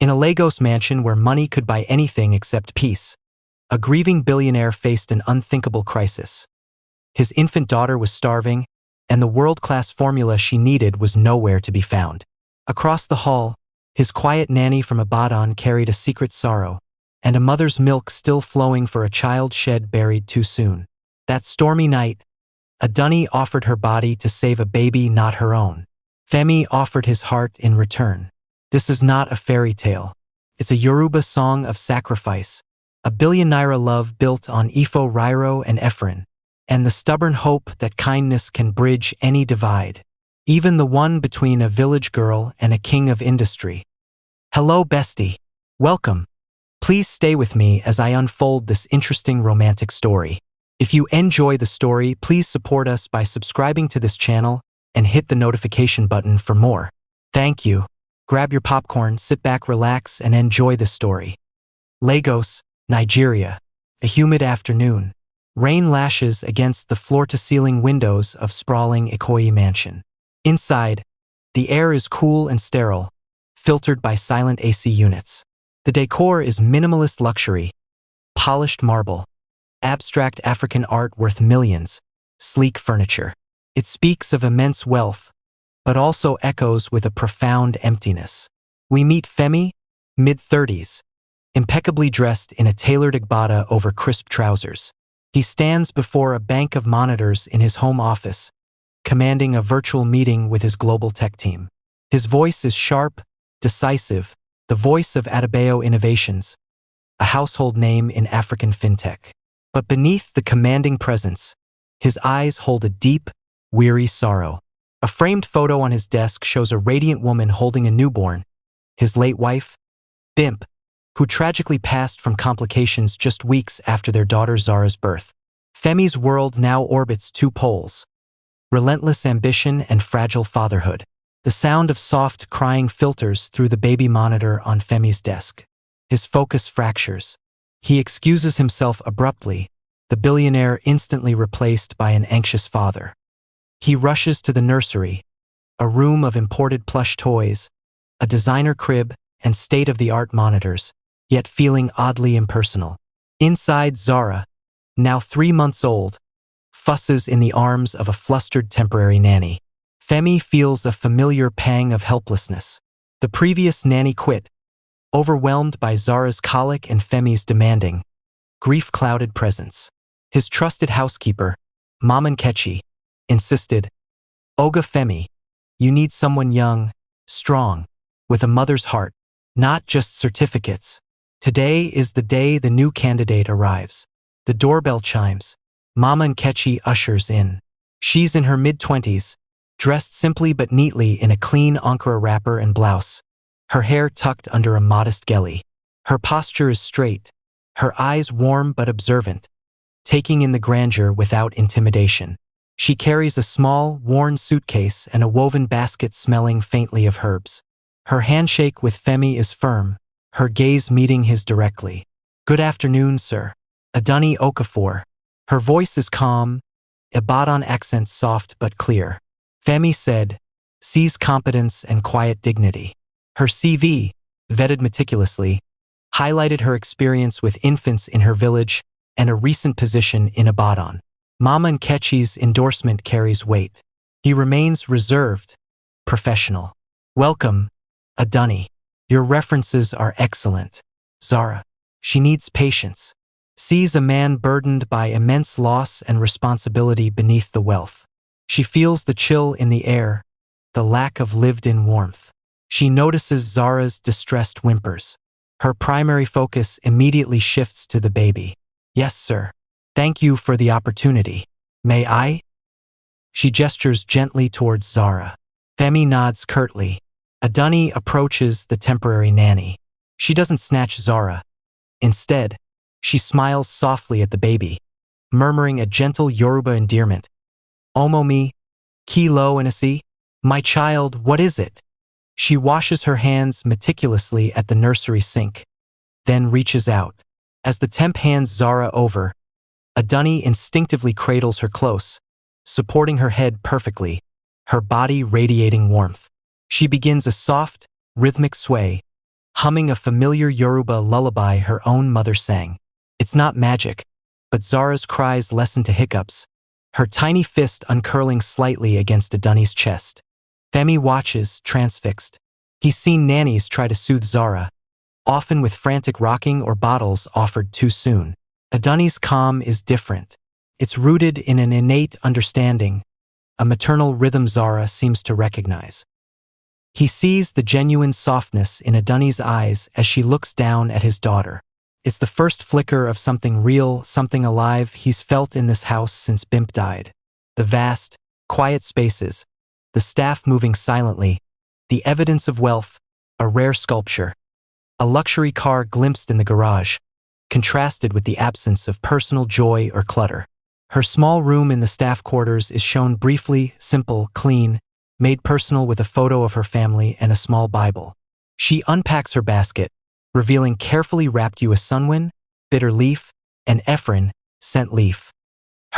In a Lagos mansion where money could buy anything except peace, a grieving billionaire faced an unthinkable crisis. His infant daughter was starving, and the world-class formula she needed was nowhere to be found. Across the hall, his quiet nanny from Ibadan carried a secret sorrow, and a mother's milk still flowing for a child shed buried too soon. That stormy night, Adunni offered her body to save a baby not her own. Femi offered his heart in return. This is not a fairy tale. It's a Yoruba song of sacrifice, a billion-naira love built on Ifo, Riro, and Ephraim, and the stubborn hope that kindness can bridge any divide, even the one between a village girl and a king of industry. Hello, bestie. Welcome. Please stay with me as I unfold this interesting romantic story. If you enjoy the story, please support us by subscribing to this channel and hit the notification button for more. Thank you. Grab your popcorn, sit back, relax, and enjoy this story. Lagos, Nigeria. A humid afternoon. Rain lashes against the floor-to-ceiling windows of sprawling Ikoyi mansion. Inside, the air is cool and sterile, filtered by silent AC units. The decor is minimalist luxury, polished marble, abstract African art worth millions, sleek furniture. It speaks of immense wealth, but also echoes with a profound emptiness. We meet Femi, mid-30s, impeccably dressed in a tailored agbada over crisp trousers. He stands before a bank of monitors in his home office, commanding a virtual meeting with his global tech team. His voice is sharp, decisive, the voice of Adebayo Innovations, a household name in African fintech. But beneath the commanding presence, his eyes hold a deep, weary sorrow. A framed photo on his desk shows a radiant woman holding a newborn, his late wife, Bimp, who tragically passed from complications just weeks after their daughter Zara's birth. Femi's world now orbits two poles: relentless ambition and fragile fatherhood. The sound of soft crying filters through the baby monitor on Femi's desk. His focus fractures. He excuses himself abruptly, the billionaire instantly replaced by an anxious father. He rushes to the nursery, a room of imported plush toys, a designer crib, and state-of-the-art monitors, yet feeling oddly impersonal. Inside, Zara, now 3 months old, fusses in the arms of a flustered temporary nanny. Femi feels a familiar pang of helplessness. The previous nanny quit, overwhelmed by Zara's colic and Femi's demanding, grief-clouded presence. His trusted housekeeper, Mama Nkechi, insisted, "Oga Femi, you need someone young, strong, with a mother's heart, not just certificates." Today is the day the new candidate arrives. The doorbell chimes. Mama Nkechi ushers in. She's in her mid-20s, dressed simply but neatly in a clean Ankara wrapper and blouse, her hair tucked under a modest geli. Her posture is straight, her eyes warm but observant, taking in the grandeur without intimidation. She carries a small, worn suitcase and a woven basket smelling faintly of herbs. Her handshake with Femi is firm, her gaze meeting his directly. "Good afternoon, sir. Adunni Okafor." Her voice is calm, Ibadan accent soft but clear. Femi said, sees competence and quiet dignity. Her CV, vetted meticulously, highlighted her experience with infants in her village and a recent position in Ibadan. Mama Nkechi's endorsement carries weight. He remains reserved, professional. "Welcome, Adunni. Your references are excellent." Zara, she needs patience. Sees a man burdened by immense loss and responsibility beneath the wealth. She feels the chill in the air, the lack of lived-in warmth. She notices Zara's distressed whimpers. Her primary focus immediately shifts to the baby. "Yes, sir. Thank you for the opportunity. May I?" She gestures gently towards Zara. Femi nods curtly. Adunni approaches the temporary nanny. She doesn't snatch Zara. Instead, she smiles softly at the baby, murmuring a gentle Yoruba endearment. "Omo mi, kilo inasi?" "My child, what is it?" She washes her hands meticulously at the nursery sink, then reaches out. As the temp hands Zara over, Adunni instinctively cradles her close, supporting her head perfectly, her body radiating warmth. She begins a soft, rhythmic sway, humming a familiar Yoruba lullaby her own mother sang. It's not magic, but Zara's cries lessen to hiccups, her tiny fist uncurling slightly against Adunni's chest. Femi watches, transfixed. He's seen nannies try to soothe Zara, often with frantic rocking or bottles offered too soon. Adunni's calm is different. It's rooted in an innate understanding, a maternal rhythm Zara seems to recognize. He sees the genuine softness in Adunni's eyes as she looks down at his daughter. It's the first flicker of something real, something alive he's felt in this house since Bimp died. The vast, quiet spaces, the staff moving silently, the evidence of wealth, a rare sculpture. A luxury car glimpsed in the garage, contrasted with the absence of personal joy or clutter. Her small room in the staff quarters is shown briefly, simple, clean, made personal with a photo of her family and a small Bible. She unpacks her basket, revealing carefully wrapped U.S. sunwin, bitter leaf, and ephrin, scent leaf.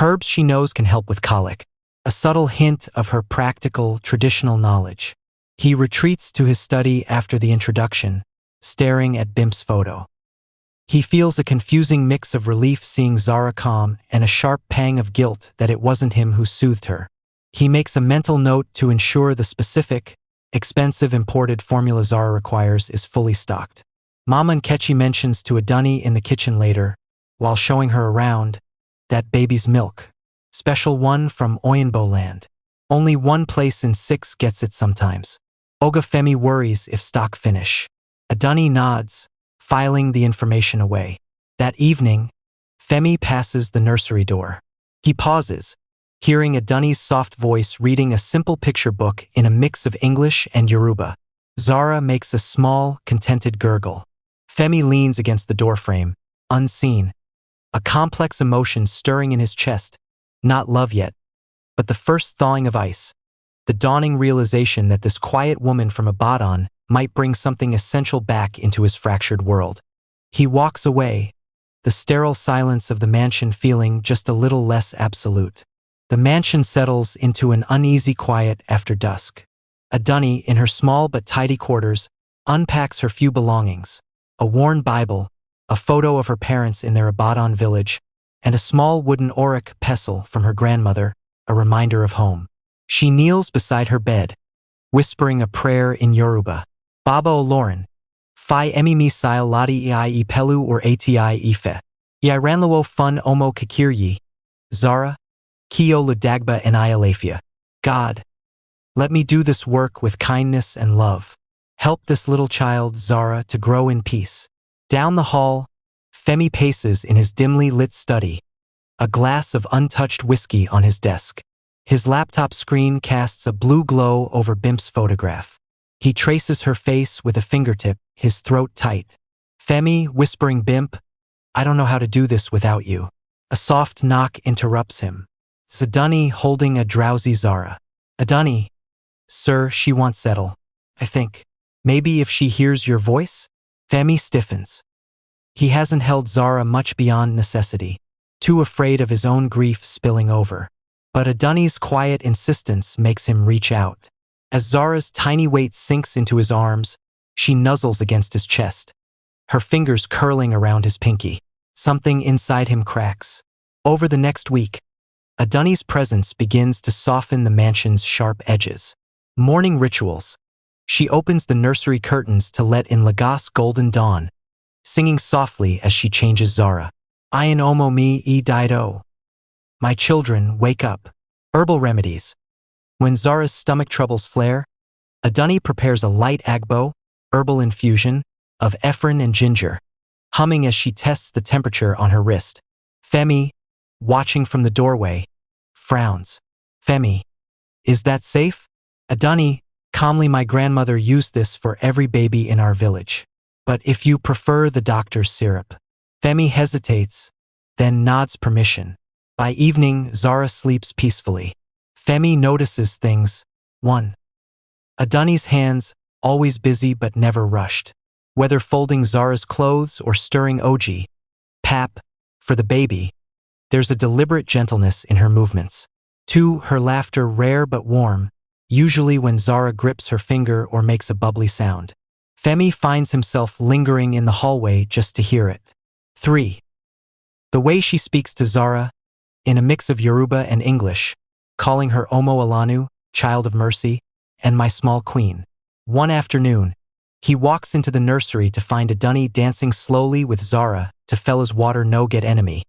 Herbs she knows can help with colic, a subtle hint of her practical, traditional knowledge. He retreats to his study after the introduction, staring at Bimp's photo. He feels a confusing mix of relief seeing Zara calm and a sharp pang of guilt that it wasn't him who soothed her. He makes a mental note to ensure the specific, expensive imported formula Zara requires is fully stocked. Mama Nkechi mentions to Adunni in the kitchen later, while showing her around, that baby's milk. Special one from Oyinbo land. Only one place in 6 gets it sometimes. Oga Femi worries if stock finish. Adunni nods, filing the information away. That evening, Femi passes the nursery door. He pauses, hearing Adunni's soft voice reading a simple picture book in a mix of English and Yoruba. Zara makes a small, contented gurgle. Femi leans against the doorframe, unseen, a complex emotion stirring in his chest, not love yet, but the first thawing of ice, the dawning realization that this quiet woman from Ibadan might bring something essential back into his fractured world. He walks away, the sterile silence of the mansion feeling just a little less absolute. The mansion settles into an uneasy quiet after dusk. Adunni, in her small but tidy quarters, unpacks her few belongings, a worn Bible, a photo of her parents in their Ibadan village, and a small wooden auric pestle from her grandmother, a reminder of home. She kneels beside her bed, whispering a prayer in Yoruba. Baba Olorin, Fi emi misail lati I pelu or ati ife. Iranlawo fun omo kakiryi, Zara, Kio ludagba and Ialafia. God, let me do this work with kindness and love. Help this little child, Zara, to grow in peace. Down the hall, Femi paces in his dimly lit study, a glass of untouched whiskey on his desk. His laptop screen casts a blue glow over Bimp's photograph. He traces her face with a fingertip, his throat tight. Femi, whispering Bimp, I don't know how to do this without you. A soft knock interrupts him. It's Adunni holding a drowsy Zara. Adunni, sir, she won't settle. I think. Maybe if she hears your voice? Femi stiffens. He hasn't held Zara much beyond necessity, too afraid of his own grief spilling over. But Adunni's quiet insistence makes him reach out. As Zara's tiny weight sinks into his arms, she nuzzles against his chest, her fingers curling around his pinky. Something inside him cracks. Over the next week, Adunni's presence begins to soften the mansion's sharp edges. Morning rituals. She opens the nursery curtains to let in Lagos golden dawn, singing softly as she changes Zara. Ayan omo mi e dido. My children, wake up. Herbal remedies. When Zara's stomach troubles flare, Adunni prepares a light agbo, herbal infusion, of ephrin and ginger, humming as she tests the temperature on her wrist. Femi, watching from the doorway, frowns. Femi, is that safe? Adunni, calmly, my grandmother used this for every baby in our village. But if you prefer the doctor's syrup. Femi hesitates, then nods permission. By evening, Zara sleeps peacefully. Femi notices things. 1. Adunni's hands, always busy but never rushed. Whether folding Zara's clothes or stirring oji, pap, for the baby, there's a deliberate gentleness in her movements. 2. Her laughter rare but warm, usually when Zara grips her finger or makes a bubbly sound. Femi finds himself lingering in the hallway just to hear it. 3. The way she speaks to Zara, in a mix of Yoruba and English, calling her Omo Alanu, child of mercy, and my small queen. One afternoon, he walks into the nursery to find Adunni dancing slowly with Zara to Fella's water no get enemy,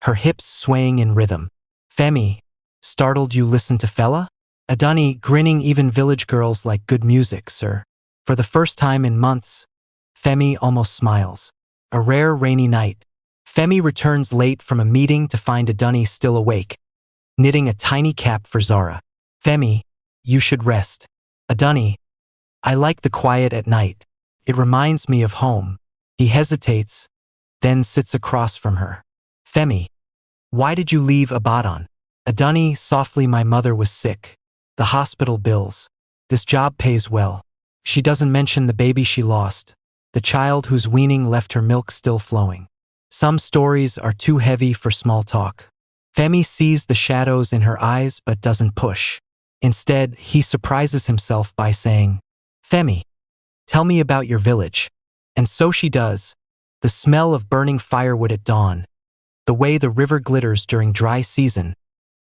her hips swaying in rhythm. Femi, startled you listen to Fella? Adunni grinning even village girls like good music, sir. For the first time in months, Femi almost smiles. A rare rainy night, Femi returns late from a meeting to find Adunni still awake, knitting a tiny cap for Zara. Femi, you should rest. Adunni, I like the quiet at night. It reminds me of home. He hesitates, then sits across from her. Femi, why did you leave Abadan? Adunni, softly, my mother was sick. The hospital bills. This job pays well. She doesn't mention the baby she lost, the child whose weaning left her milk still flowing. Some stories are too heavy for small talk. Femi sees the shadows in her eyes but doesn't push. Instead, he surprises himself by saying, Femi, tell me about your village. And so she does. The smell of burning firewood at dawn, the way the river glitters during dry season,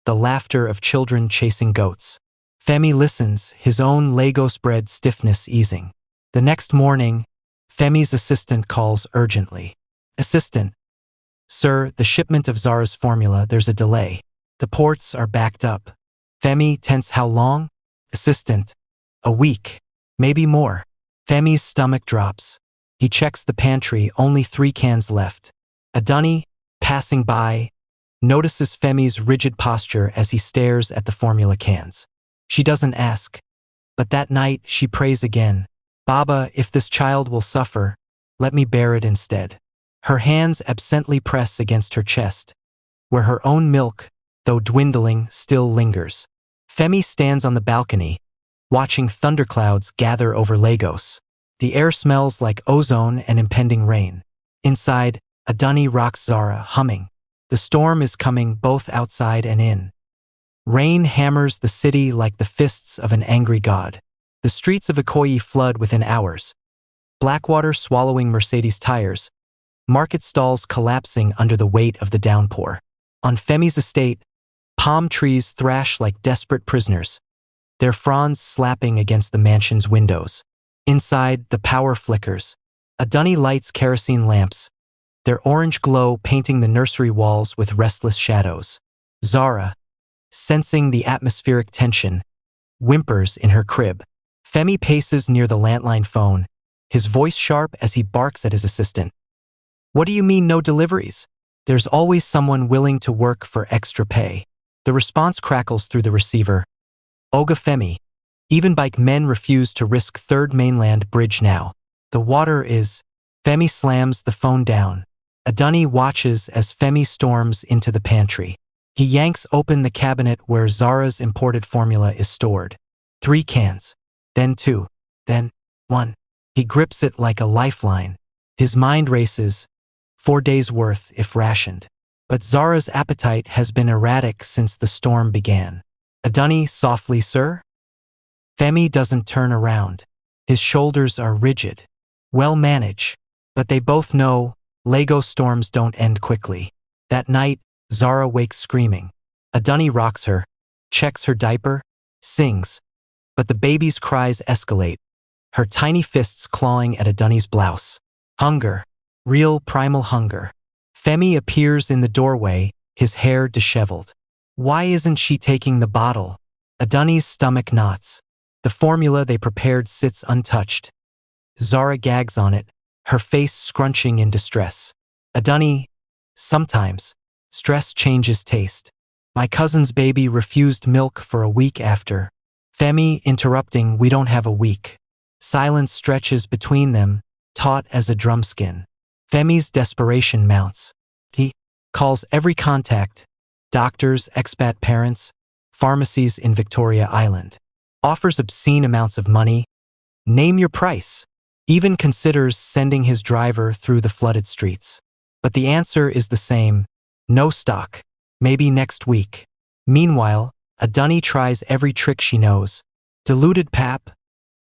the laughter of children chasing goats. Femi listens, his own Lagos-bred stiffness easing. The next morning, Femi's assistant calls urgently. Assistant, sir, the shipment of Zara's formula, there's a delay. The ports are backed up. Femi, tense, how long? Assistant, a week, maybe more. Femi's stomach drops. He checks the pantry, only 3 cans left. Adunni, passing by, notices Femi's rigid posture as he stares at the formula cans. She doesn't ask, but that night she prays again. Baba, if this child will suffer, let me bear it instead. Her hands absently press against her chest, where her own milk, though dwindling, still lingers. Femi stands on the balcony, watching thunderclouds gather over Lagos. The air smells like ozone and impending rain. Inside, Adunni rocks Zara, humming. The storm is coming both outside and in. Rain hammers the city like the fists of an angry god. The streets of Ikoyi flood within hours. Blackwater swallowing Mercedes tires. Market stalls collapsing under the weight of the downpour. On Femi's estate, palm trees thrash like desperate prisoners, their fronds slapping against the mansion's windows. Inside, the power flickers. Adunni lights kerosene lamps, their orange glow painting the nursery walls with restless shadows. Zara, sensing the atmospheric tension, whimpers in her crib. Femi paces near the landline phone, his voice sharp as he barks at his assistant. What do you mean no deliveries? There's always someone willing to work for extra pay. The response crackles through the receiver. Oga Femi, even bike men refuse to risk Third Mainland Bridge now. The water is… Femi slams the phone down. Adunni watches as Femi storms into the pantry. He yanks open the cabinet where Zara's imported formula is stored. 3 cans, then 2, then 1. He grips it like a lifeline. His mind races, 4 days' worth if rationed. But Zara's appetite has been erratic since the storm began. Adunni, softly, sir? Femi doesn't turn around. His shoulders are rigid. Well managed. But they both know Lagos storms don't end quickly. That night, Zara wakes screaming. Adunni rocks her, checks her diaper, sings. But the baby's cries escalate, her tiny fists clawing at Adunni's blouse. Hunger. Real primal hunger. Femi appears in the doorway, his hair disheveled. Why isn't she taking the bottle? Adunni's stomach knots. The formula they prepared sits untouched. Zara gags on it, her face scrunching in distress. Adunni, sometimes, stress changes taste. My cousin's baby refused milk for a week after. Femi interrupting, we don't have a week. Silence stretches between them, taut as a drumskin. Femi's desperation mounts. He calls every contact, doctors, expat parents, pharmacies in Victoria Island. Offers obscene amounts of money. Name your price. Even considers sending his driver through the flooded streets. But the answer is the same. No stock. Maybe next week. Meanwhile, Adunni tries every trick she knows. Diluted pap.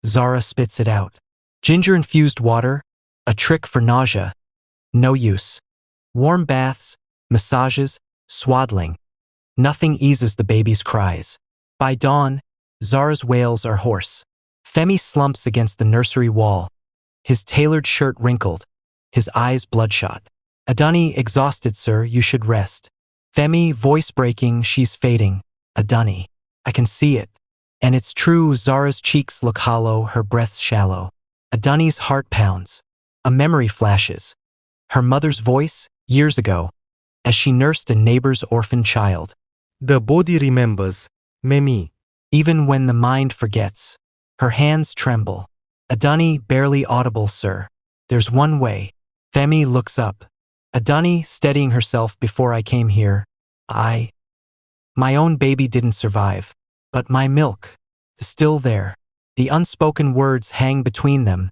Zara spits it out. Ginger-infused water, a trick for nausea, no use. Warm baths, massages, swaddling. Nothing eases the baby's cries. By dawn, Zara's wails are hoarse. Femi slumps against the nursery wall, his tailored shirt wrinkled, his eyes bloodshot. Adani, exhausted, sir, you should rest. Femi, voice breaking, she's fading. Adani, I can see it. And it's true, Zara's cheeks look hollow, her breath shallow. Adani's heart pounds. A memory flashes. Her mother's voice, years ago, as she nursed a neighbor's orphan child. The body remembers, Memi. Even when the mind forgets, her hands tremble. Adani, barely audible, sir. There's one way. Femi looks up. Adani, steadying herself, before I came here, my own baby didn't survive. But my milk is still there. The unspoken words hang between them,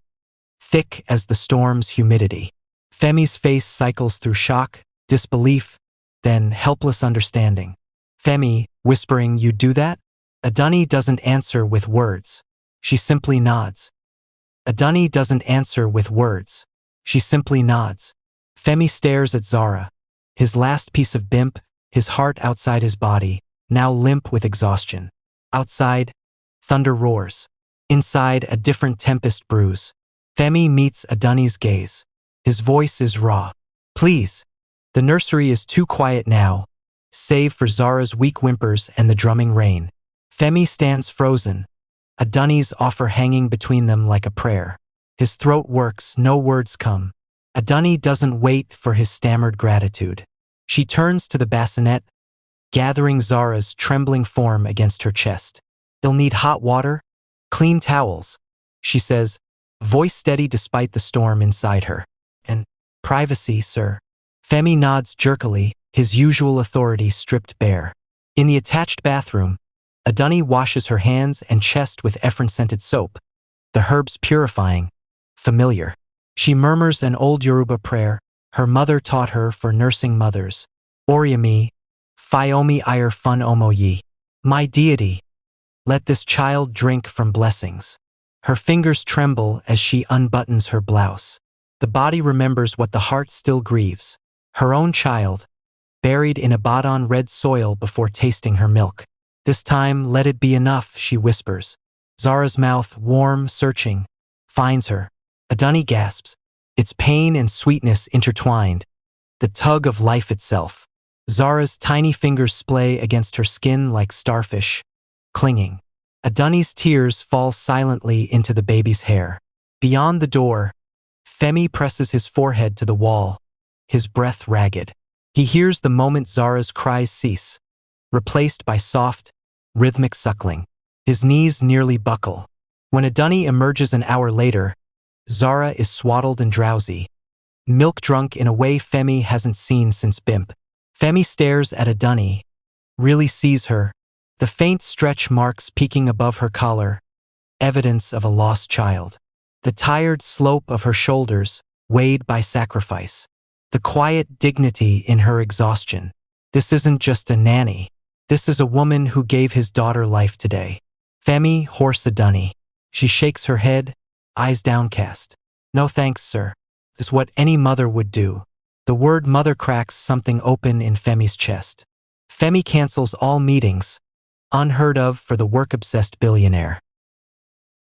thick as the storm's humidity. Femi's face cycles through shock, disbelief, then helpless understanding. Femi, whispering, you do that? Adani doesn't answer with words. She simply nods. Adani doesn't answer with words. She simply nods. Femi stares at Zara, his last piece of bimp, his heart outside his body, now limp with exhaustion. Outside, thunder roars. Inside, a different tempest brews. Femi meets Adani's gaze. His voice is raw. Please. The nursery is too quiet now, save for Zara's weak whimpers and the drumming rain. Femi stands frozen, Adani's offer hanging between them like a prayer. His throat works, no words come. Adani doesn't wait for his stammered gratitude. She turns to the bassinet, gathering Zara's trembling form against her chest. They'll need hot water, clean towels, she says, voice steady despite the storm inside her. And privacy, sir. Femi nods jerkily, his usual authority stripped bare. In the attached bathroom, Adani washes her hands and chest with Ephraim-scented soap, the herbs purifying, familiar. She murmurs an old Yoruba prayer her mother taught her for nursing mothers. Oriami, Fiomi ire fun omoyi. My deity, let this child drink from blessings. Her fingers tremble as she unbuttons her blouse. The body remembers what the heart still grieves. Her own child, buried in Abadan red soil before tasting her milk. This time, let it be enough, she whispers. Zara's mouth, warm, searching, finds her. Adani gasps, its pain and sweetness intertwined, the tug of life itself. Zara's tiny fingers splay against her skin like starfish, clinging. Adani's tears fall silently into the baby's hair. Beyond the door, Femi presses his forehead to the wall, his breath ragged. He hears the moment Zara's cries cease, replaced by soft, rhythmic suckling. His knees nearly buckle. When Adani emerges an hour later, Zara is swaddled and drowsy, milk-drunk in a way Femi hasn't seen since Bimp. Femi stares at Adani, really sees her, the faint stretch marks peeking above her collar, evidence of a lost child. The tired slope of her shoulders, weighed by sacrifice. The quiet dignity in her exhaustion. This isn't just a nanny. This is a woman who gave his daughter life today. Femi hoarse Adani. She shakes her head, eyes downcast. No thanks, sir. This is what any mother would do. The word mother cracks something open in Femi's chest. Femi cancels all meetings, unheard of for the work-obsessed billionaire.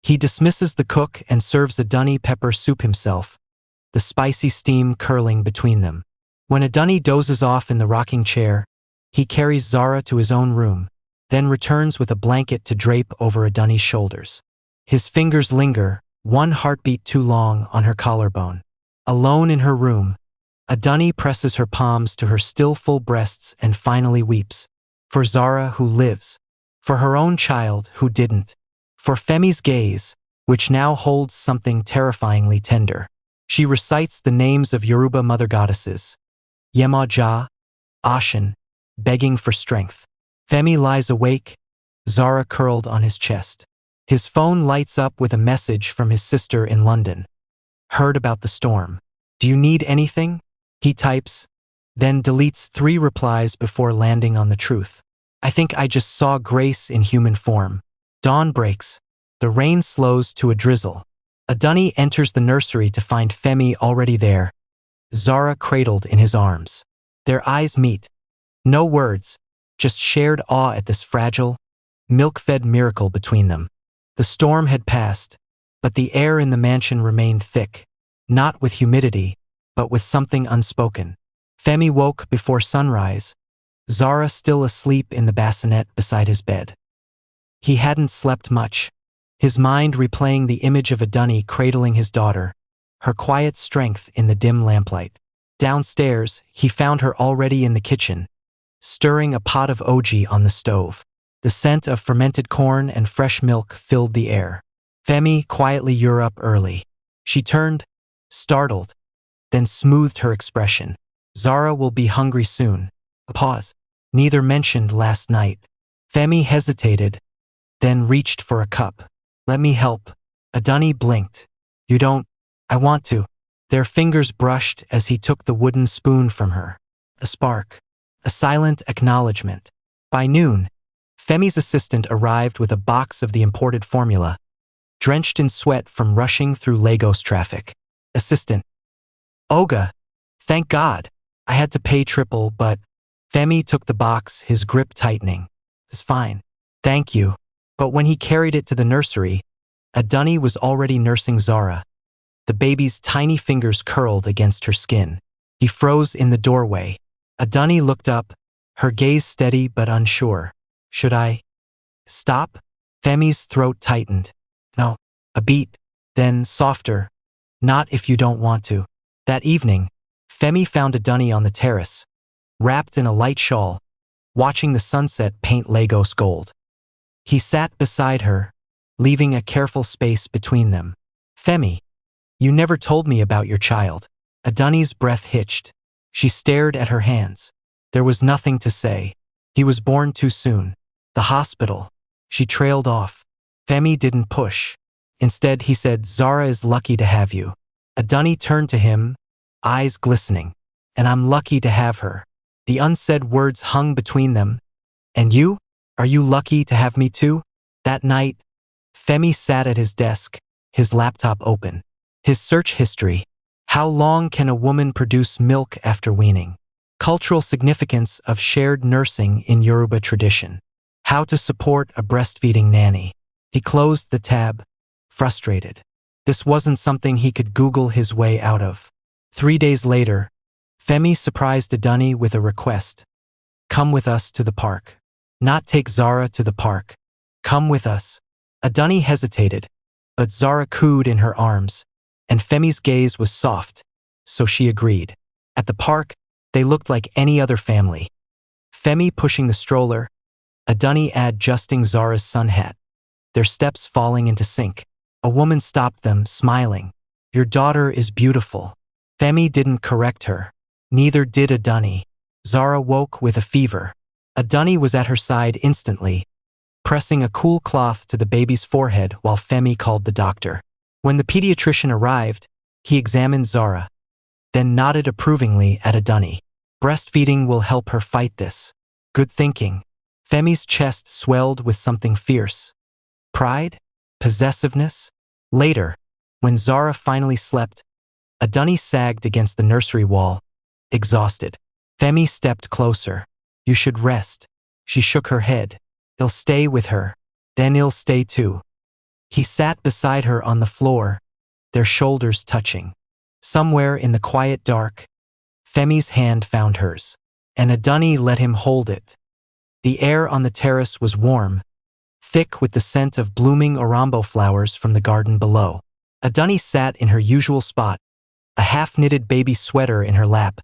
He dismisses the cook and serves Adani pepper soup himself, the spicy steam curling between them. When Adani dozes off in the rocking chair, he carries Zara to his own room, then returns with a blanket to drape over Adani's shoulders. His fingers linger, one heartbeat too long, on her collarbone. Alone in her room, Adani presses her palms to her still full breasts and finally weeps. For Zara who lives. For her own child who didn't. For Femi's gaze, which now holds something terrifyingly tender. She recites the names of Yoruba mother goddesses. Yemaja, Ashen, begging for strength. Femi lies awake, Zara curled on his chest. His phone lights up with a message from his sister in London. Heard about the storm. Do you need anything? He types, then deletes 3 replies before landing on the truth. I think I just saw grace in human form. Dawn breaks. The rain slows to a drizzle. Adani enters the nursery to find Femi already there, Zara cradled in his arms. Their eyes meet. No words, just shared awe at this fragile, milk-fed miracle between them. The storm had passed, but the air in the mansion remained thick, not with humidity, but with something unspoken. Femi woke before sunrise, Zara still asleep in the bassinet beside his bed. He hadn't slept much, his mind replaying the image of Adani cradling his daughter, her quiet strength in the dim lamplight. Downstairs, he found her already in the kitchen, stirring a pot of oji on the stove. The scent of fermented corn and fresh milk filled the air. Femi quietly "You're up early." She turned, startled, then smoothed her expression. Zara will be hungry soon. A pause. Neither mentioned last night. Femi hesitated, then reached for a cup. Let me help. Adani blinked. You don't. I want to. Their fingers brushed as he took the wooden spoon from her. A spark. A silent acknowledgement. By noon, Femi's assistant arrived with a box of the imported formula, drenched in sweat from rushing through Lagos traffic. Assistant. Oga. Thank God. I had to pay triple, but Femi took the box, his grip tightening. It's fine. Thank you. But when he carried it to the nursery, Adani was already nursing Zara. The baby's tiny fingers curled against her skin. He froze in the doorway. Adani looked up, her gaze steady but unsure. Should I stop? Femi's throat tightened. No. A beat. Then softer. Not if you don't want to. That evening, Femi found Adani on the terrace, wrapped in a light shawl, watching the sunset paint Lagos gold. He sat beside her, leaving a careful space between them. Femi, you never told me about your child. Adani's breath hitched. She stared at her hands. There was nothing to say. He was born too soon. The hospital. She trailed off. Femi didn't push. Instead, he said, Zara is lucky to have you. Adani turned to him, eyes glistening. And I'm lucky to have her. The unsaid words hung between them. And you? Are you lucky to have me too? That night, Femi sat at his desk, his laptop open. His search history. How long can a woman produce milk after weaning? Cultural significance of shared nursing in Yoruba tradition. How to support a breastfeeding nanny. He closed the tab, frustrated. This wasn't something he could Google his way out of. 3 days later, Femi surprised Adani with a request. Come with us to the park. Not take Zara to the park. Come with us. Adani hesitated, but Zara cooed in her arms, and Femi's gaze was soft, so she agreed. At the park, they looked like any other family. Femi pushing the stroller, Adani adjusting Zara's sun hat, their steps falling into sync. A woman stopped them, smiling. Your daughter is beautiful. Femi didn't correct her. Neither did Adani. Zara woke with a fever. Adani was at her side instantly, pressing a cool cloth to the baby's forehead while Femi called the doctor. When the pediatrician arrived, he examined Zara, then nodded approvingly at Adani. Breastfeeding will help her fight this. Good thinking. Femi's chest swelled with something fierce. Pride? Possessiveness? Later, when Zara finally slept, Adani sagged against the nursery wall, exhausted. Femi stepped closer. You should rest. She shook her head. I'll stay with her. Then I'll stay too. He sat beside her on the floor, their shoulders touching. Somewhere in the quiet dark, Femi's hand found hers, and Adani let him hold it. The air on the terrace was warm, thick with the scent of blooming orambo flowers from the garden below. Adani sat in her usual spot, a half-knitted baby sweater in her lap,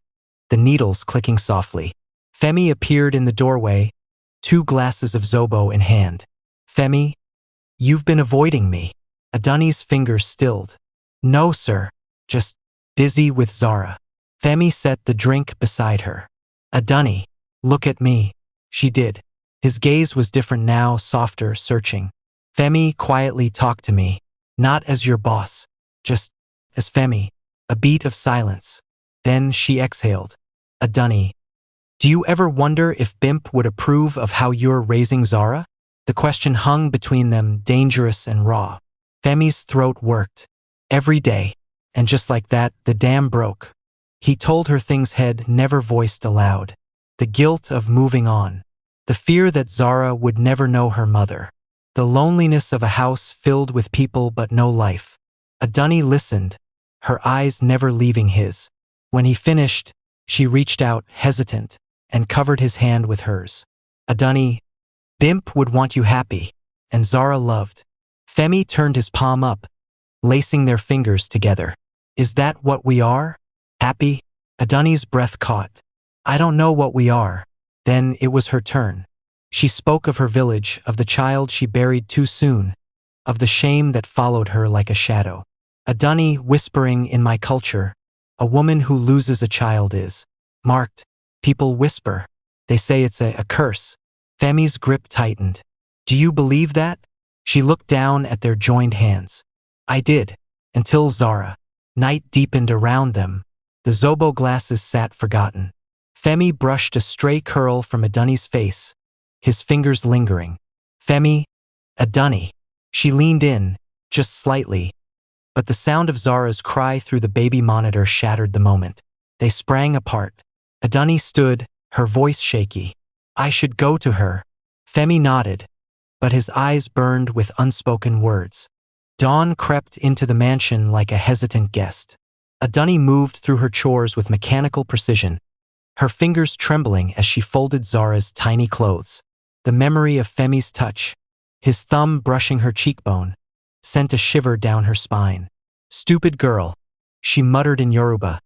the needles clicking softly. Femi appeared in the doorway, 2 glasses of Zobo in hand. Femi, you've been avoiding me. Adani's fingers stilled. No, sir. Just busy with Zara. Femi set the drink beside her. Adani, look at me. She did. His gaze was different now, softer, searching. Femi quietly talked to me. Not as your boss. Just as Femi. A beat of silence. Then she exhaled. Adani, do you ever wonder if Bimp would approve of how you're raising Zara? The question hung between them, dangerous and raw. Femi's throat worked. every day. And just like that, the dam broke. He told her things Head never voiced aloud. The guilt of moving on. The fear that Zara would never know her mother. The loneliness of a house filled with people but no life. Adani listened, her eyes never leaving his. When he finished, she reached out, hesitant, and covered his hand with hers. Adani, Bimp would want you happy, and Zara loved. Femi turned his palm up, lacing their fingers together. Is that what we are? Happy? Adani's breath caught. I don't know what we are. Then it was her turn. She spoke of her village, of the child she buried too soon, of the shame that followed her like a shadow. Adani whispering, in my culture, a woman who loses a child is marked. People whisper. They say it's a curse. Femi's grip tightened. Do you believe that? She looked down at their joined hands. I did, until Zara. Night deepened around them. The Zobo glasses sat forgotten. Femi brushed a stray curl from Adani's face, his fingers lingering. Femi, Adani. She leaned in, just slightly, but the sound of Zara's cry through the baby monitor shattered the moment. They sprang apart. Adani stood, her voice shaky. I should go to her. Femi nodded, but his eyes burned with unspoken words. Dawn crept into the mansion like a hesitant guest. Adani moved through her chores with mechanical precision, her fingers trembling as she folded Zara's tiny clothes. The memory of Femi's touch, his thumb brushing her cheekbone, sent a shiver down her spine. Stupid girl, she muttered in Yoruba,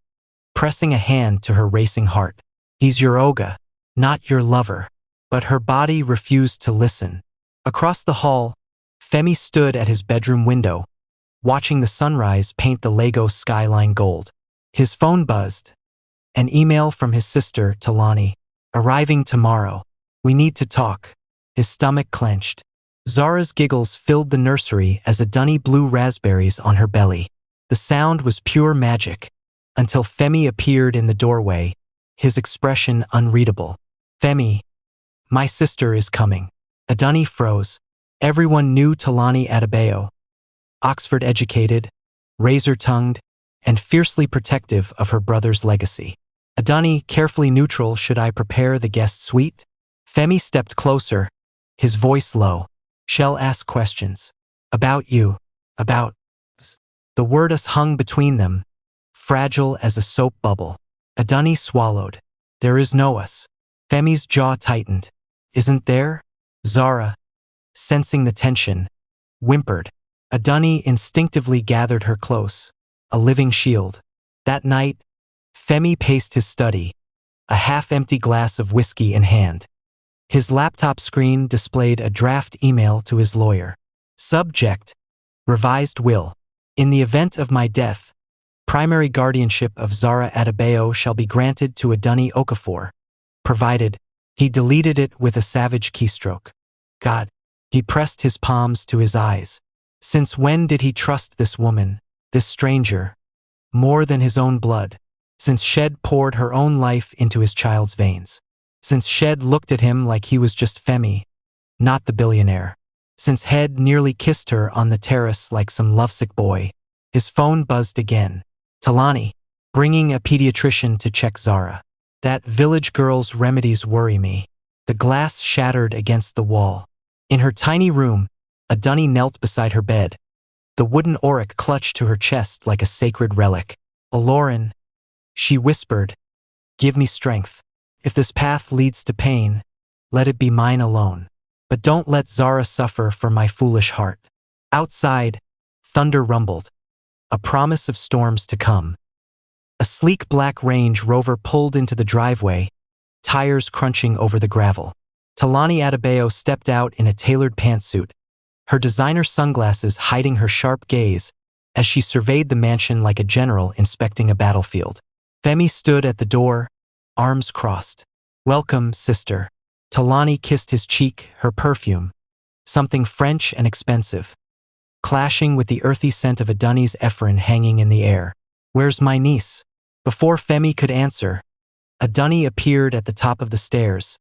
pressing a hand to her racing heart. He's your Oga, not your lover. But her body refused to listen. Across the hall, Femi stood at his bedroom window, watching the sunrise paint the Lagos skyline gold. His phone buzzed. An email from his sister, Talani. Arriving tomorrow. We need to talk. His stomach clenched. Zara's giggles filled the nursery as Adani blew raspberries on her belly. The sound was pure magic, until Femi appeared in the doorway, his expression unreadable. Femi, my sister is coming. Adani froze. Everyone knew Talani Adebayo, Oxford-educated, razor-tongued, and fiercely protective of her brother's legacy. Adani, carefully neutral, should I prepare the guest suite? Femi stepped closer, his voice low. Shall ask questions. About you. About. The word us hung between them, fragile as a soap bubble. Adani swallowed. There is no us. Femi's jaw tightened. Isn't there? Zara, sensing the tension, whimpered. Adani instinctively gathered her close, a living shield. That night, Femi paced his study, a half-empty glass of whiskey in hand. His laptop screen displayed a draft email to his lawyer. Subject: Revised will. In the event of my death, primary guardianship of Zara Adebayo shall be granted to Adani Okafor, provided. He deleted it with a savage keystroke. God. He pressed his palms to his eyes. Since when did he trust this woman, this stranger, more than his own blood? Since Shed poured her own life into his child's veins. Since Shed looked at him like he was just Femi, not the billionaire. Since Head nearly kissed her on the terrace like some lovesick boy. His phone buzzed again. Talani, bringing a pediatrician to check Zara. That village girl's remedies worry me. The glass shattered against the wall. In her tiny room, Adani knelt beside her bed. The wooden auric clutched to her chest like a sacred relic. Oloran, she whispered, give me strength. If this path leads to pain, let it be mine alone. But don't let Zara suffer for my foolish heart. Outside, thunder rumbled, a promise of storms to come. A sleek black Range Rover pulled into the driveway, tires crunching over the gravel. Talani Adebayo stepped out in a tailored pantsuit, her designer sunglasses hiding her sharp gaze as she surveyed the mansion like a general inspecting a battlefield. Femi stood at the door, arms crossed. Welcome, sister. Talani kissed his cheek, her perfume, something French and expensive, clashing with the earthy scent of Adani's Ephron hanging in the air. Where's my niece? Before Femi could answer, Adani appeared at the top of the stairs.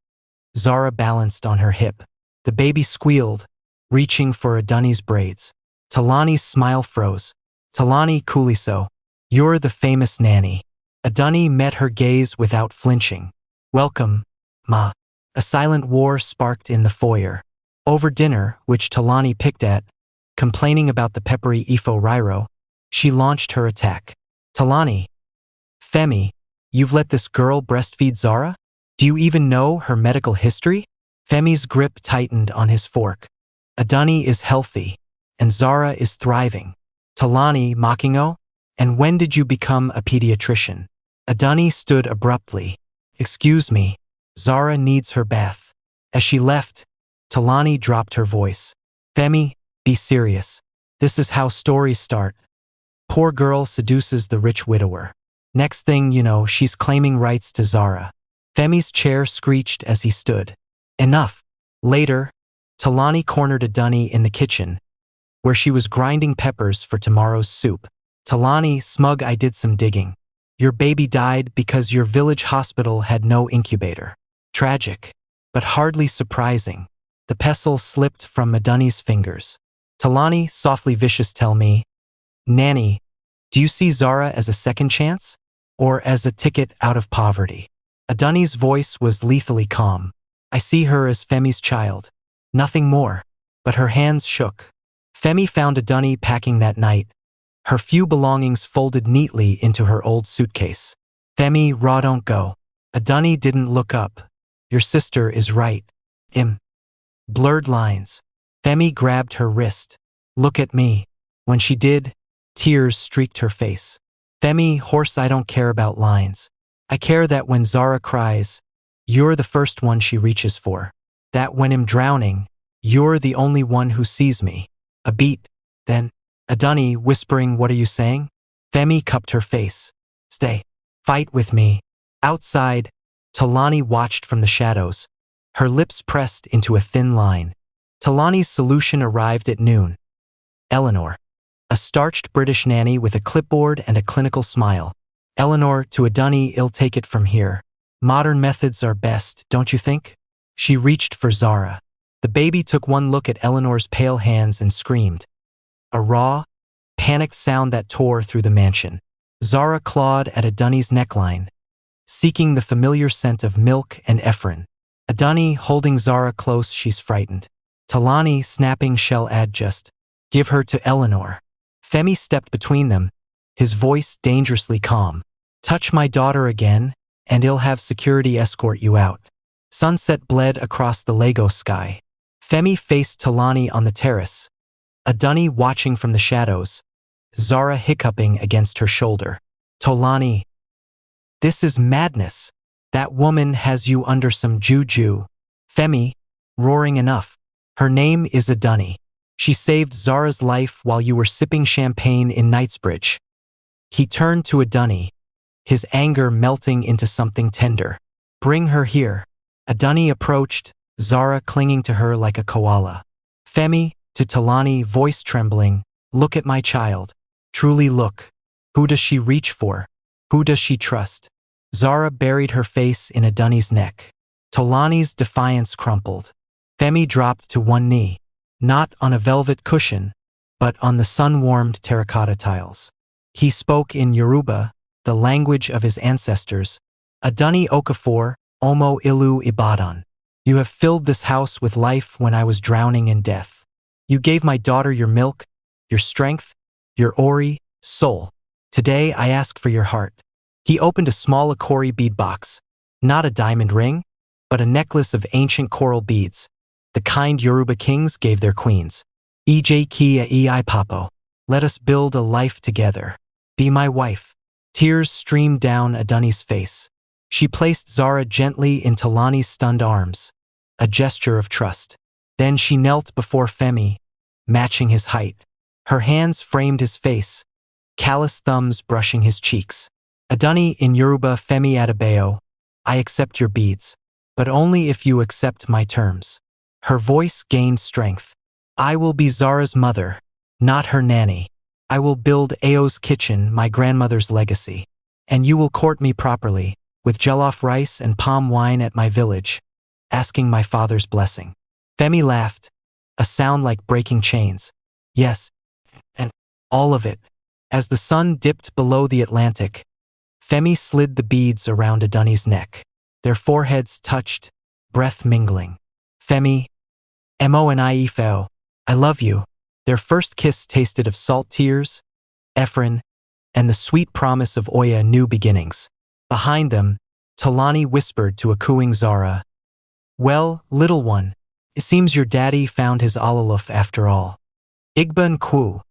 Zara balanced on her hip. The baby squealed, reaching for Adani's braids. Talani's smile froze. Talani Kuliso, you're the famous nanny. Adani met her gaze without flinching. Welcome, ma. A silent war sparked in the foyer. Over dinner, which Talani picked at, complaining about the peppery Ifo Riro, she launched her attack. Talani, Femi, you've let this girl breastfeed Zara? Do you even know her medical history? Femi's grip tightened on his fork. Adani is healthy, and Zara is thriving. Talani, Mockingo, and when did you become a pediatrician? Adani stood abruptly. Excuse me, Zara needs her bath. As she left, Talani dropped her voice. Femi, be serious. This is how stories start. Poor girl seduces the rich widower. Next thing you know, she's claiming rights to Zara. Femi's chair screeched as he stood. Enough. Later, Talani cornered Adani in the kitchen, where she was grinding peppers for tomorrow's soup. Talani, smug, I did some digging. Your baby died because your village hospital had no incubator. Tragic, but hardly surprising. The pestle slipped from Adani's fingers. Talani, softly vicious, tell me, Nanny, do you see Zara as a second chance? Or as a ticket out of poverty? Adani's voice was lethally calm. I see her as Femi's child. Nothing more. But her hands shook. Femi found Adani packing that night, her few belongings folded neatly into her old suitcase. Femi, raw, don't go. Adani didn't look up. Your sister is right. Blurred lines. Femi grabbed her wrist. Look at me. When she did, tears streaked her face. Femi, horse, I don't care about lines. I care that when Zara cries, you're the first one she reaches for. That when I'm drowning, you're the only one who sees me. A beat. Then, Adani, whispering, what are you saying? Femi cupped her face. Stay. Fight with me. Outside, Talani watched from the shadows, her lips pressed into a thin line. Talani's solution arrived at noon. Eleanor, a starched British nanny with a clipboard and a clinical smile. Eleanor, to Adani, I'll take it from here. Modern methods are best, don't you think? She reached for Zara. The baby took one look at Eleanor's pale hands and screamed. A raw, panicked sound that tore through the mansion. Zara clawed at Adani's neckline, seeking the familiar scent of milk and Ephraim. Adani holding Zara close, she's frightened. Talani snapping, shall add just, give her to Eleanor. Femi stepped between them, his voice dangerously calm. Touch my daughter again, and I'll have security escort you out. Sunset bled across the Lagos sky. Femi faced Talani on the terrace, Adani watching from the shadows, Zara hiccuping against her shoulder. Talani, this is madness. That woman has you under some juju. Femi, roaring enough. Her name is Adani. She saved Zara's life while you were sipping champagne in Knightsbridge. He turned to Adani, his anger melting into something tender. Bring her here. Adani approached, Zara clinging to her like a koala. Femi, to Talani, voice trembling, look at my child. Truly look. Who does she reach for? Who does she trust? Zara buried her face in Adani's neck. Talani's defiance crumpled. Femi dropped to one knee, not on a velvet cushion, but on the sun-warmed terracotta tiles. He spoke in Yoruba, the language of his ancestors. Adani Okafor, Omo Ilu Ibadan. You have filled this house with life when I was drowning in death. You gave my daughter your milk, your strength, your ori, soul. Today I ask for your heart. He opened a small Akori bead box, not a diamond ring, but a necklace of ancient coral beads, the kind Yoruba kings gave their queens. Ej Kia Ei Papo. Let us build a life together. Be my wife. Tears streamed down Adani's face. She placed Zara gently in Talani's stunned arms, a gesture of trust. Then she knelt before Femi, matching his height. Her hands framed his face, callous thumbs brushing his cheeks. Adani in Yoruba, Femi Adebayo, I accept your beads, but only if you accept my terms. Her voice gained strength. I will be Zara's mother, not her nanny. I will build Ao's kitchen, my grandmother's legacy. And you will court me properly, with jollof rice and palm wine at my village, asking my father's blessing. Femi laughed, a sound like breaking chains. Yes, and all of it. As the sun dipped below the Atlantic, Femi slid the beads around Adani's neck. Their foreheads touched, breath mingling. Femi, Mo and I love you. Their first kiss tasted of salt tears, Ephron, and the sweet promise of Oya new beginnings. Behind them, Talani whispered to a cooing Zara, "Well, little one, it seems your daddy found his alaluf after all." Igba Nkwu,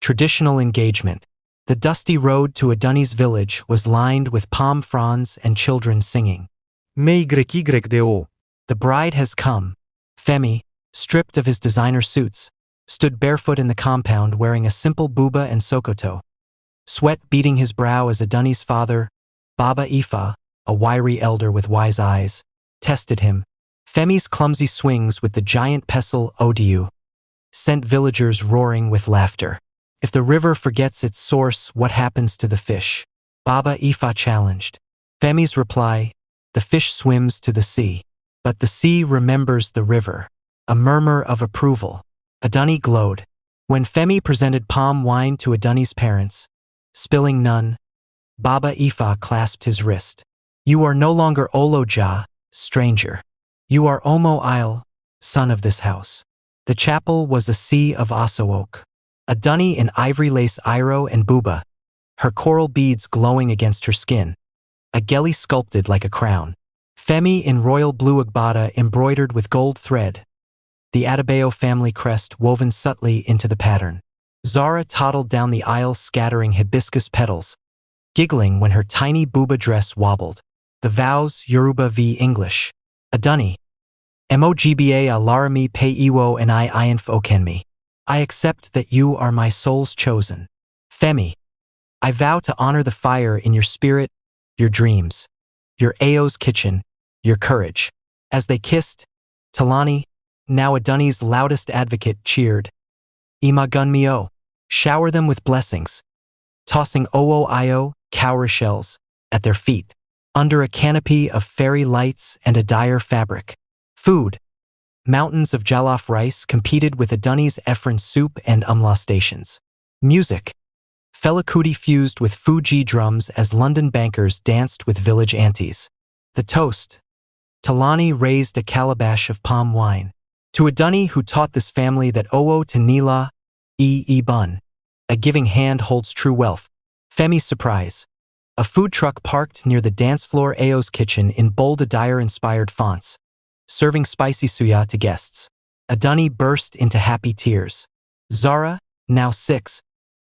traditional engagement. The dusty road to Adani's village was lined with palm fronds and children singing. MYYDO. The bride has come. Femi, stripped of his designer suits, stood barefoot in the compound wearing a simple buba and sokoto. Sweat beading his brow as Adani's father, Baba Ifa, a wiry elder with wise eyes, tested him. Femi's clumsy swings with the giant pestle Odiu sent villagers roaring with laughter. If the river forgets its source, what happens to the fish? Baba Ifa challenged. Femi's reply, the fish swims to the sea. But the sea remembers the river. A murmur of approval. Adani glowed. When Femi presented palm wine to Adani's parents, spilling none, Baba Ifa clasped his wrist. You are no longer Oloja, stranger. You are Omo Isle, son of this house. The chapel was a sea of aso-oak. Adani in ivory lace iro and buba, her coral beads glowing against her skin. A geli sculpted like a crown. Femi in royal blue agbada embroidered with gold thread, the Adebayo family crest woven subtly into the pattern. Zara toddled down the aisle scattering hibiscus petals, giggling when her tiny buba dress wobbled. The vows Yoruba v English. Adani. Mogba alarami pe iwo and I inf okenmi. I accept that you are my soul's chosen. Femi. I vow to honor the fire in your spirit, your dreams, your Ao's kitchen, your courage. As they kissed, Talani, now Adani's loudest advocate, cheered. Imagunmio. Shower them with blessings. Tossing Owo-io, cowrie shells, at their feet, under a canopy of fairy lights and a dire fabric. Food. Mountains of jollof rice competed with Adani's Ephron soup and umla stations. Music. Fela Kuti fused with Fuji drums as London bankers danced with village aunties. The toast. Talani raised a calabash of palm wine. To Adani, who taught this family that Owo to Nila, bun. A giving hand holds true wealth. Femi's surprise. A food truck parked near the dance floor Ao's kitchen in bold Adair-inspired fonts, serving spicy suya to guests. Adani burst into happy tears. Zara, now 6,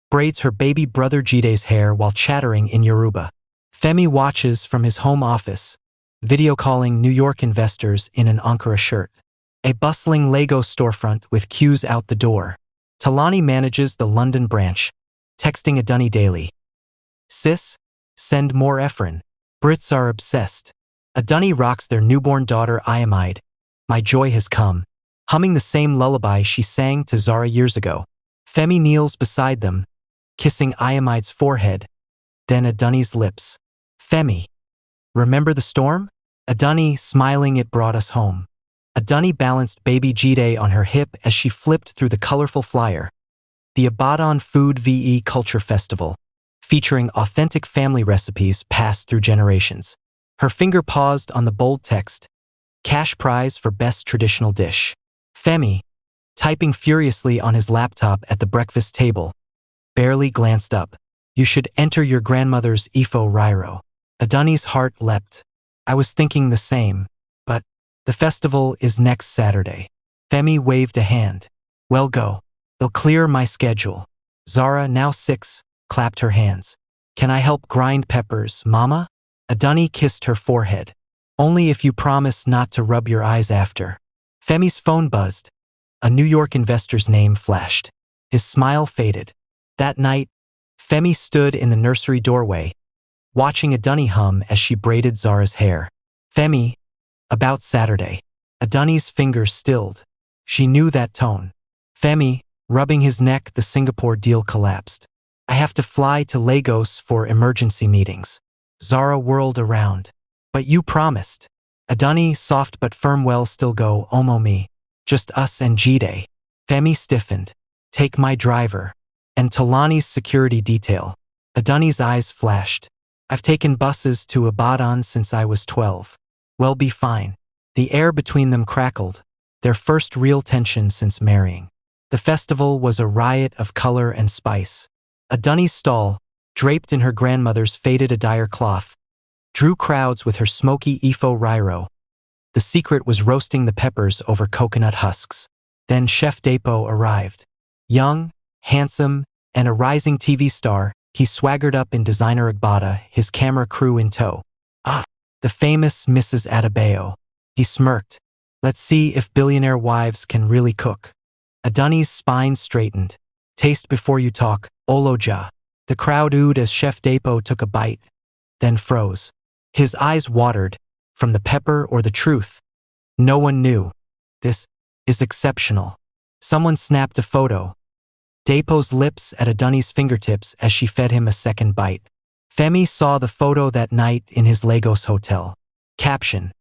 braids her baby brother Jide's hair while chattering in Yoruba. Femi watches from his home office, video calling New York investors in an Ankara shirt. A bustling Lego storefront with queues out the door. Talani manages the London branch, texting Adani daily. Sis, send more Ephron. Brits are obsessed. Adani rocks their newborn daughter Iamide. My joy has come. Humming the same lullaby she sang to Zara years ago. Femi kneels beside them, kissing Iamide's forehead, then Adani's lips. Femi. Remember the storm? Adani, smiling, it brought us home. Adani balanced baby Jide on her hip as she flipped through the colorful flyer. The Ibadan Food VE Culture Festival, featuring authentic family recipes passed through generations. Her finger paused on the bold text, cash prize for best traditional dish. Femi, typing furiously on his laptop at the breakfast table, barely glanced up. You should enter your grandmother's Ifo Rairo. Adani's heart leapt. I was thinking the same, but the festival is next Saturday. Femi waved a hand. Well, go. They'll clear my schedule. Zara, now 6, clapped her hands. Can I help grind peppers, Mama? Adani kissed her forehead. Only if you promise not to rub your eyes after. Femi's phone buzzed. A New York investor's name flashed. His smile faded. That night, Femi stood in the nursery doorway, watching Adani hum as she braided Zara's hair. Femi, about Saturday. Adani's fingers stilled. She knew that tone. Femi, rubbing his neck, the Singapore deal collapsed. I have to fly to Lagos for emergency meetings. Zara whirled around. But you promised. Adani, soft but firm, well, still go, Omo me. Just us and Jide. Femi stiffened. Take my driver. And Talani's security detail. Adani's eyes flashed. I've taken buses to Ibadan since I was 12. We'll be fine. The air between them crackled, their first real tension since marrying. The festival was a riot of color and spice. Adani's stall, draped in her grandmother's faded attire cloth, drew crowds with her smoky Ifo Rairo. The secret was roasting the peppers over coconut husks. Then Chef Depo arrived. Young, handsome, and a rising TV star, he swaggered up in designer Agbada, his camera crew in tow. Ah, the famous Mrs. Adebayo. He smirked. Let's see if billionaire wives can really cook. Adani's spine straightened. Taste before you talk, Oloja. The crowd oohed as Chef Depo took a bite, then froze. His eyes watered. From the pepper or the truth? No one knew. This is exceptional. Someone snapped a photo. Depo's lips at Adani's fingertips as she fed him a second bite. Femi saw the photo that night in his Lagos hotel. Caption: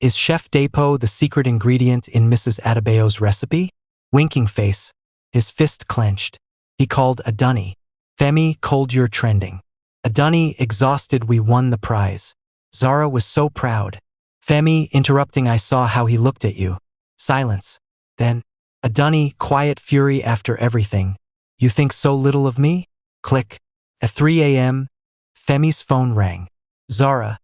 Is Chef Depo the secret ingredient in Mrs. Adebayo's recipe? Winking face, his fist clenched. He called Adani. Femi, cold, you're trending. Adani, exhausted, we won the prize. Zara was so proud. Femi, interrupting, I saw how he looked at you. Silence. Then, Adani, quiet fury after everything. You think so little of me? Click. At 3 a.m., Femi's phone rang. Zara,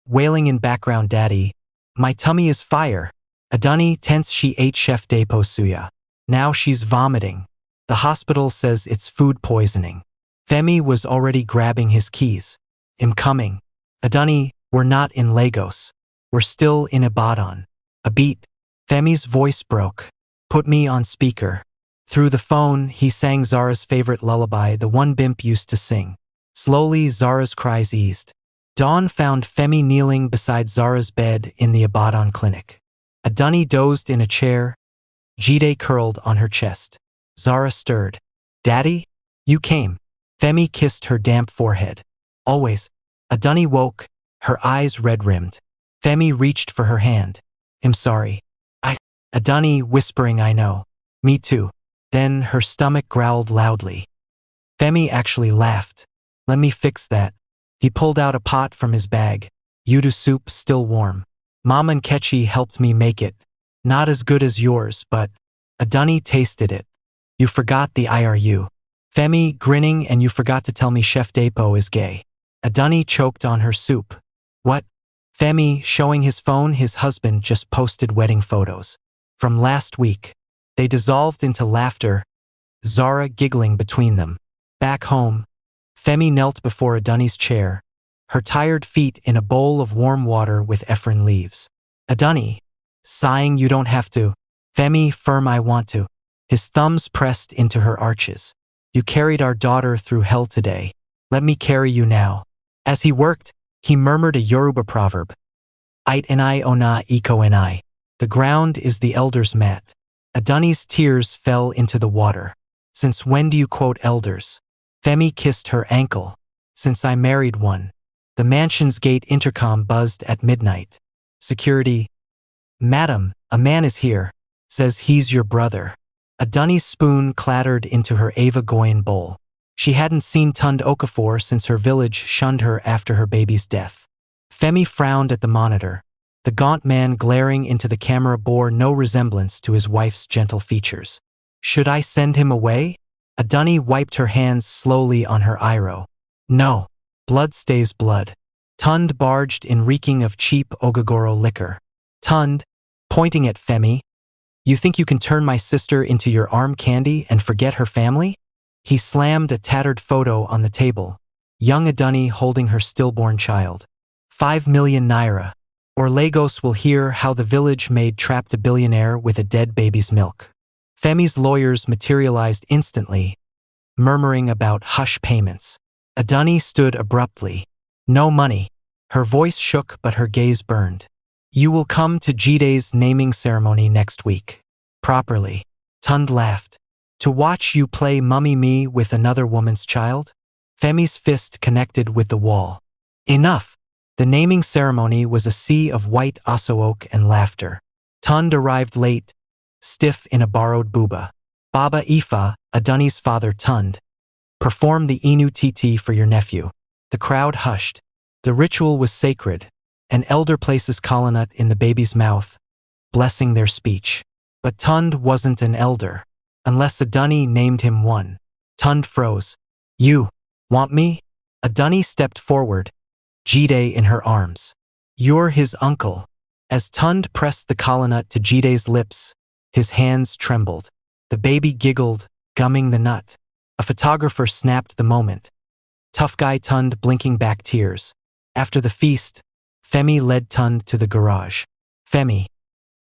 wailing in background, Daddy, my tummy is fire. Adani, tense, she ate Chef Depo's suya. Now she's vomiting. The hospital says it's food poisoning. Femi was already grabbing his keys. I'm coming. Adani, we're not in Lagos. We're still in Ibadan. A beat. Femi's voice broke. Put me on speaker. Through the phone, he sang Zara's favorite lullaby, the one Bimp used to sing. Slowly, Zara's cries eased. Dawn found Femi kneeling beside Zara's bed in the Ibadan clinic. Adani dozed in a chair. Jide curled on her chest. Zara stirred. Daddy? You came. Femi kissed her damp forehead. Always. Adani woke, her eyes red-rimmed. Femi reached for her hand. I'm sorry. Adani whispering, I know. Me too. Then her stomach growled loudly. Femi actually laughed. Let me fix that. He pulled out a pot from his bag. Yudu soup, still warm. Mom and Kechi helped me make it. Not as good as yours, but Adani tasted it. You forgot the IRU. Femi grinning, and you forgot to tell me Chef Depo is gay. Adani choked on her soup. What? Femi showing his phone, his husband just posted wedding photos. From last week. They dissolved into laughter, Zara giggling between them. Back home, Femi knelt before Adani's chair, her tired feet in a bowl of warm water with Ephraim leaves. Adani, sighing, you don't have to. Femi, firm, I want to. His thumbs pressed into her arches. You carried our daughter through hell today. Let me carry you now. As he worked, he murmured a Yoruba proverb. Ite enai ona iko enai. The ground is the elder's mat. Adani's tears fell into the water. Since when do you quote elders? Femi kissed her ankle. Since I married one. The mansion's gate intercom buzzed at midnight. Security. Madam, a man is here. Says he's your brother. Adani's spoon clattered into her Ava Goyen bowl. She hadn't seen Tund Okafor since her village shunned her after her baby's death. Femi frowned at the monitor. The gaunt man glaring into the camera bore no resemblance to his wife's gentle features. Should I send him away? Adani wiped her hands slowly on her iro. No. Blood stays blood. Tund barged in, reeking of cheap Ogagoro liquor. Tund, pointing at Femi. You think you can turn my sister into your arm candy and forget her family? He slammed a tattered photo on the table. Young Adani holding her stillborn child. 5 million naira. Or Lagos will hear how the village maid trapped a billionaire with a dead baby's milk. Femi's lawyers materialized instantly, murmuring about hush payments. Adani stood abruptly. No money. Her voice shook, but her gaze burned. You will come to Jide's naming ceremony next week. Properly. Tund laughed. To watch you play mummy me with another woman's child? Femi's fist connected with the wall. Enough. The naming ceremony was a sea of white aso-oak and laughter. Tund arrived late, stiff in a borrowed buba. Baba Ifa, Adani's father Tund, Perform the Inu Titi for your nephew. The crowd hushed. The ritual was sacred. An elder places kalanut in the baby's mouth, blessing their speech. But Tund wasn't an elder, unless a dunny named him one. Tund froze. You want me? A dunny stepped forward, Jide in her arms. You're his uncle. As Tund pressed the kalanut to Jide's lips, his hands trembled. The baby giggled, gumming the nut. A photographer snapped the moment. Tough guy Tund blinking back tears. After the feast, Femi led Tund to the garage. Femi.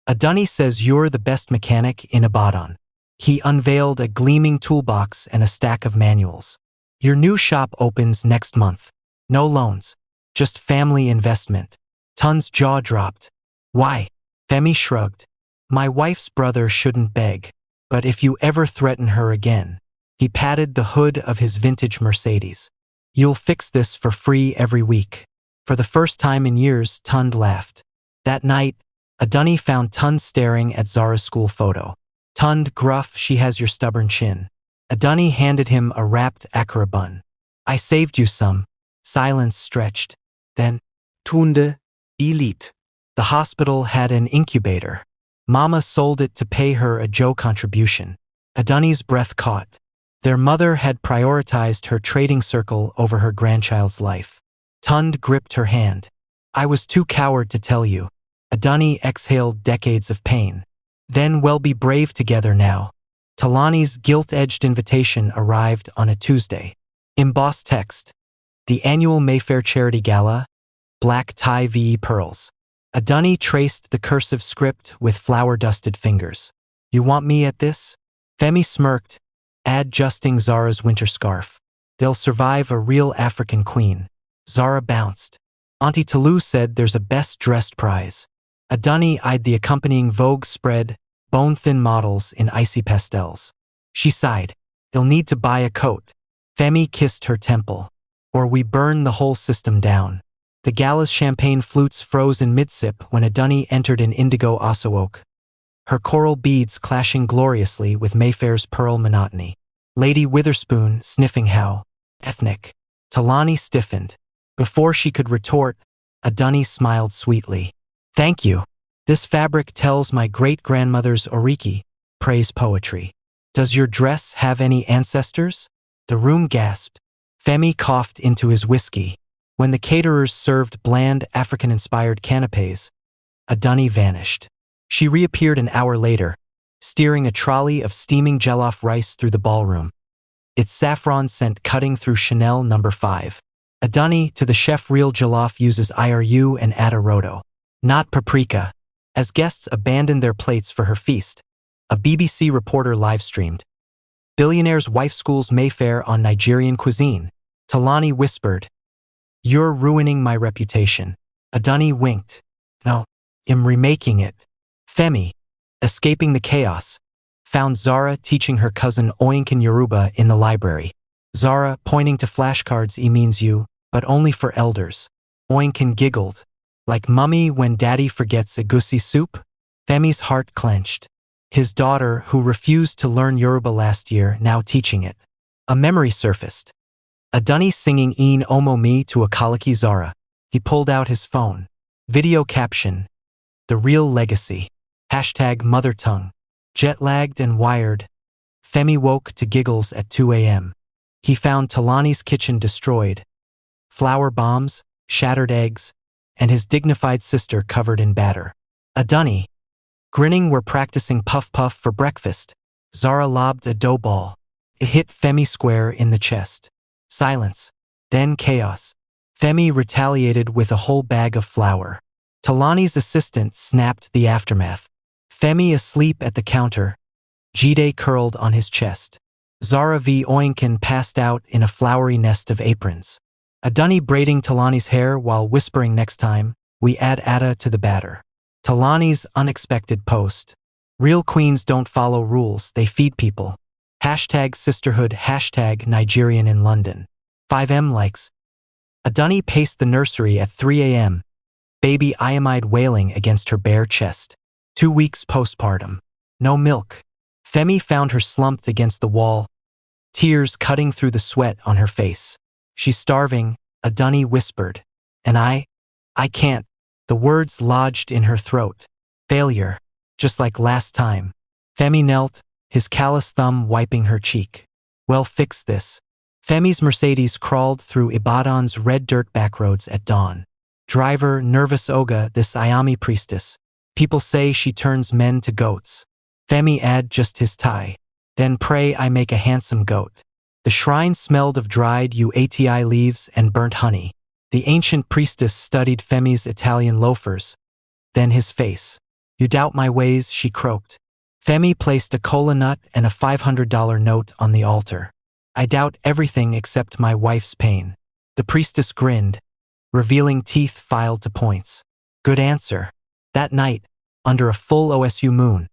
A dunny says you're the best mechanic in Ibadan. He unveiled a gleaming toolbox and a stack of manuals. Your new shop opens next month. No loans. Just family investment. Tund's jaw dropped. Why? Femi shrugged. My wife's brother shouldn't beg. But if you ever threaten her again. He patted the hood of his vintage Mercedes. You'll fix this for free every week. For the first time in years, Tund laughed. That night, a dunny found Tund staring at Zara's school photo. Tund, gruff, she has your stubborn chin. A dunny handed him a wrapped akara bun. I saved you some. Silence stretched. Then, Tunde, elite. the hospital had an incubator. Mama sold it to pay her a Joe contribution. A dunny's breath caught. Their mother had prioritized her trading circle over her grandchild's life. Tund gripped her hand. I was too coward to tell you. A dunny exhaled decades of pain. Then we'll be brave together now. Talani's gilt-edged invitation arrived on a Tuesday. Embossed text. The annual Mayfair Charity Gala. Black tie VE pearls. A dunny traced the cursive script with flour-dusted fingers. You want me at this? Femi smirked, adjusting Zara's winter scarf. They'll survive a real African queen. Zara bounced. Auntie Talou said there's a best-dressed prize. A dunny eyed the accompanying Vogue spread, bone-thin models in icy pastels. She sighed. They'll need to buy a coat. Femi kissed her temple. Or we burn the whole system down. The gala's champagne flutes froze in mid-sip when a dunny entered in indigo ossowoke, her coral beads clashing gloriously with Mayfair's pearl monotony. Lady Witherspoon sniffing how ethnic. Talani stiffened. Before she could retort, a dunny smiled sweetly. Thank you. This fabric tells my great-grandmother's oriki, praise poetry. Does your dress have any ancestors? The room gasped. Femi coughed into his whiskey. When the caterers served bland African-inspired canapes, a dunny vanished. She reappeared an hour later, steering a trolley of steaming jollof rice through the ballroom. Its saffron scent cutting through Chanel No. 5. A dunny to the chef real jollof uses IRU and Adarodo, not paprika. As guests abandoned their plates for her feast, a BBC reporter live-streamed. Billionaire's wife schools Mayfair on Nigerian cuisine. Talani whispered, You're ruining my reputation. A dunny winked. No, I'm remaking it. Femi, escaping the chaos, found Zara teaching her cousin Oinkin Yoruba in the library. Zara pointing to flashcards means you, but only for elders. Oinkin giggled. Like mummy when daddy forgets egusi soup? Femi's heart clenched. His daughter, who refused to learn Yoruba last year, now teaching it. A memory surfaced. A dunny singing Een Omo Mi to a colicky Zara. He pulled out his phone. Video caption. The real legacy. Hashtag mother tongue. Jet-lagged and wired. Femi woke to giggles at 2 a.m. He found Talani's kitchen destroyed. Flour bombs, shattered eggs, and his dignified sister covered in batter. A dunny. Grinning were practicing puff-puff for breakfast. Zara lobbed a dough ball. It hit Femi square in the chest. Silence. Then chaos. Femi retaliated with a whole bag of flour. Talani's assistant snapped the aftermath. Femi asleep at the counter. Jide curled on his chest. Zara v. Oinkin passed out in a flowery nest of aprons. A dunny braiding Talani's hair while whispering next time, we add Ada to the batter. Talani's unexpected post. Real queens don't follow rules, they feed people. Hashtag sisterhood, hashtag Nigerian in London. 5M likes. A dunny paced the nursery at 3 a.m. Baby iamide wailing against her bare chest. 2 weeks postpartum. No milk. Femi found her slumped against the wall, tears cutting through the sweat on her face. She's starving, Adani whispered. And I can't. The words lodged in her throat. Failure, just like last time. Femi knelt, his callous thumb wiping her cheek. Well, fix this. Femi's Mercedes crawled through Ibadan's red dirt backroads at dawn. Driver, nervous Oga, this Ayami priestess. People say she turns men to goats. Femi add just his tie. Then pray I make a handsome goat. The shrine smelled of dried UATI leaves and burnt honey. The ancient priestess studied Femi's Italian loafers. Then his face. You doubt my ways, she croaked. Femi placed a cola nut and a $500 note on the altar. I doubt everything except my wife's pain. The priestess grinned, revealing teeth filed to points. Good answer. That night, under a full OSU moon,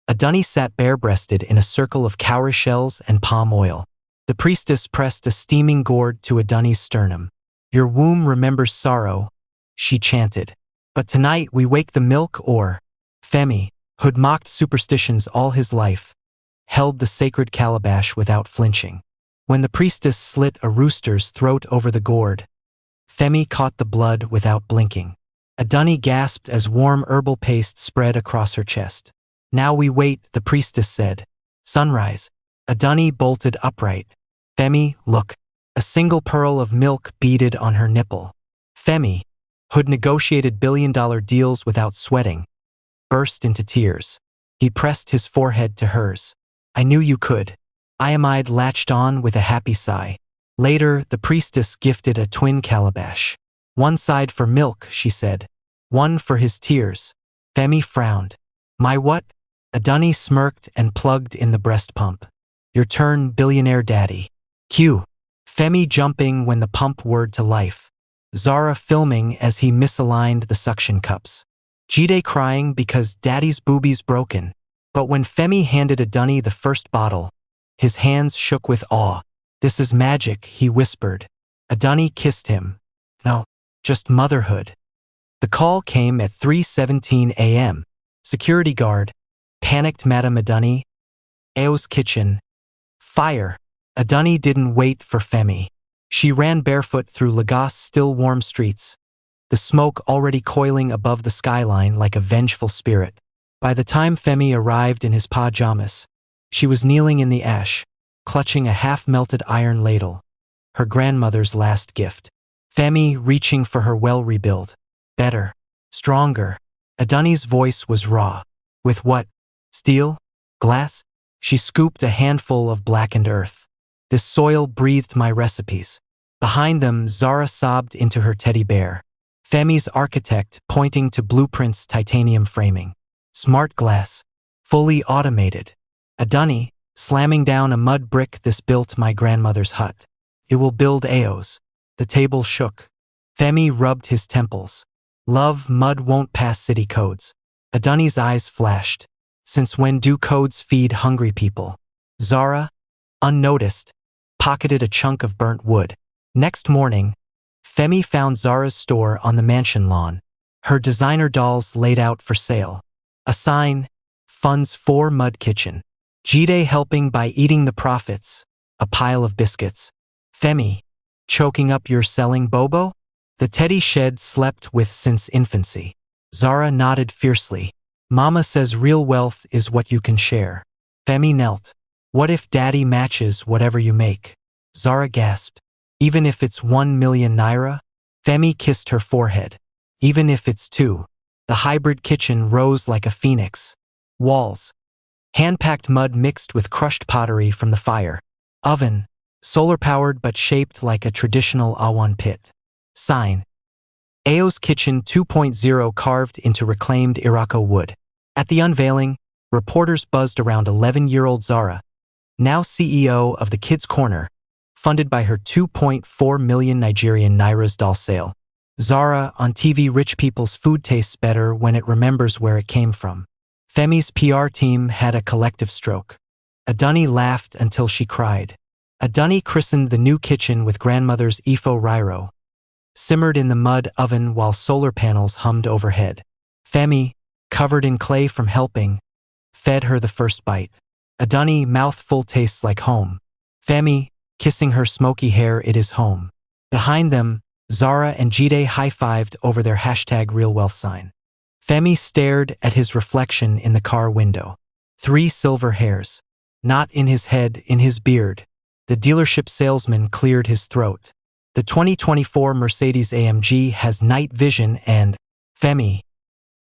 Adani sat bare-breasted in a circle of cowrie shells and palm oil. The priestess pressed a steaming gourd to Adani's sternum. Your womb remembers sorrow, she chanted. But tonight we wake the milk or… Femi, who'd mocked superstitions all his life, held the sacred calabash without flinching. When the priestess slit a rooster's throat over the gourd, Femi caught the blood without blinking. Adani gasped as warm herbal paste spread across her chest. Now we wait, the priestess said. Sunrise. Adani bolted upright. Femi, look. A single pearl of milk beaded on her nipple. Femi, who'd negotiated billion-dollar deals without sweating, burst into tears. He pressed his forehead to hers. I knew you could. Ayamide latched on with a happy sigh. Later, the priestess gifted a twin calabash. One side for milk, she said. One for his tears. Femi frowned. My what? Adani smirked and plugged in the breast pump. Your turn, billionaire daddy. Cue. Femi jumping when the pump whirred to life. Zara filming as he misaligned the suction cups. Jide crying because daddy's booby's broken. But when Femi handed Adani the first bottle, his hands shook with awe. This is magic, he whispered. Adani kissed him. No, just motherhood. The call came at 3:17 a.m. Security guard. Panicked Madame Adani. Ao's kitchen. Fire. Adani didn't wait for Femi. She ran barefoot through Lagos' still warm streets, the smoke already coiling above the skyline like a vengeful spirit. By the time Femi arrived in his pajamas, she was kneeling in the ash, clutching a half-melted iron ladle, her grandmother's last gift. Femi reaching for her well-rebuilt. Better. Stronger. Adani's voice was raw. With what? Steel? Glass? She scooped a handful of blackened earth. This soil breathed my recipes. Behind them, Zara sobbed into her teddy bear. Femi's architect pointing to blueprints' titanium framing. Smart glass. Fully automated. Adani, slamming down a mud brick. This built my grandmother's hut. It will build Ao's. The table shook. Femi rubbed his temples. Love, mud won't pass city codes. Adani's eyes flashed. Since when do codes feed hungry people? Zara, unnoticed, pocketed a chunk of burnt wood. Next morning, Femi found Zara's store on the mansion lawn. Her designer dolls laid out for sale. A sign, funds for mud kitchen. Jide helping by eating the profits. A pile of biscuits. Femi, choking up your selling bobo? The teddy shed slept with since infancy. Zara nodded fiercely. Mama says real wealth is what you can share. Femi knelt. What if daddy matches whatever you make? Zara gasped. Even if it's 1 million naira? Femi kissed her forehead. Even if it's 2. The hybrid kitchen rose like a phoenix. Walls. Hand-packed mud mixed with crushed pottery from the fire. Oven. Solar-powered but shaped like a traditional awan pit. Sign. Ao's Kitchen 2.0 carved into reclaimed Irako wood. At the unveiling, reporters buzzed around 11-year-old Zara, now CEO of the Kids Corner, funded by her 2.4 million Nigerian nairas doll sale. Zara, on TV. Rich people's food tastes better when it remembers where it came from. Femi's PR team had a collective stroke. Adani laughed until she cried. Adani christened the new kitchen with grandmother's Ifo Riro, simmered in the mud oven while solar panels hummed overhead. Femi, covered in clay from helping, fed her the first bite. Adani, mouthful tastes like home. Femi, kissing her smoky hair, it is home. Behind them, Zara and Jide high-fived over their #RealWealth sign. Femi stared at his reflection in the car window. 3 silver hairs. Not in his head, in his beard. The dealership salesman cleared his throat. The 2024 Mercedes-AMG has night vision and, Femi,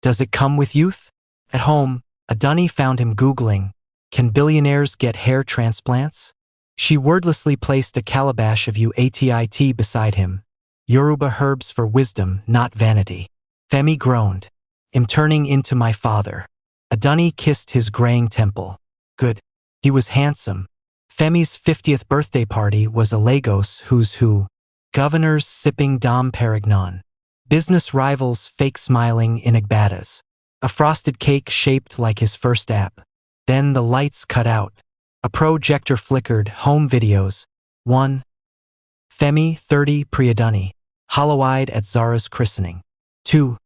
does it come with youth? At home, Adani found him Googling, can billionaires get hair transplants? She wordlessly placed a calabash of UATIT beside him. Yoruba herbs for wisdom, not vanity. Femi groaned. I'm turning into my father. Adani kissed his graying temple. Good. He was handsome. Femi's 50th birthday party was a Lagos who's who. Governors sipping Dom Perignon. Business rivals fake smiling in Igbadas. A frosted cake shaped like his first app. Then the lights cut out. A projector flickered, home videos. 1. Femi, 30, Priyadani, hollow-eyed at Zara's christening. 2.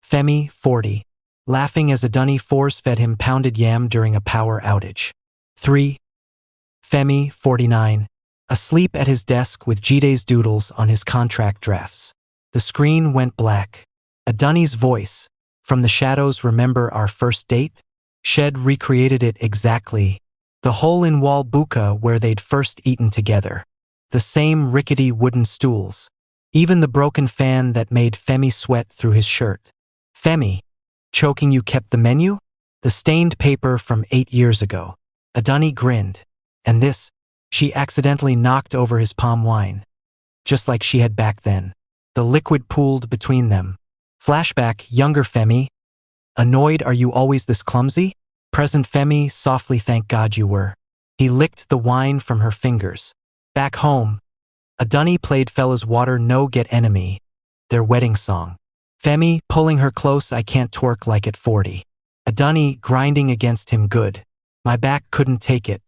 Femi, 40, laughing as Adani force-fed him pounded yam during a power outage. 3. Femi, 49, asleep at his desk with Jide's doodles on his contract drafts. The screen went black. Adani's voice, from the shadows, remember our first date? Shed recreated it exactly. The hole-in-wall buka where they'd first eaten together. The same rickety wooden stools. Even the broken fan that made Femi sweat through his shirt. Femi, choking, you kept the menu? The stained paper from 8 years ago. Adani grinned. And this, she accidentally knocked over his palm wine. Just like she had back then. The liquid pooled between them. Flashback, younger Femi. Annoyed, are you always this clumsy? Present Femi, softly, thank God you were. He licked the wine from her fingers. Back home, Adani played Fella's Water No Get Enemy, their wedding song. Femi, pulling her close, I can't twerk like at 40. Adani, grinding against him, good. My back couldn't take it.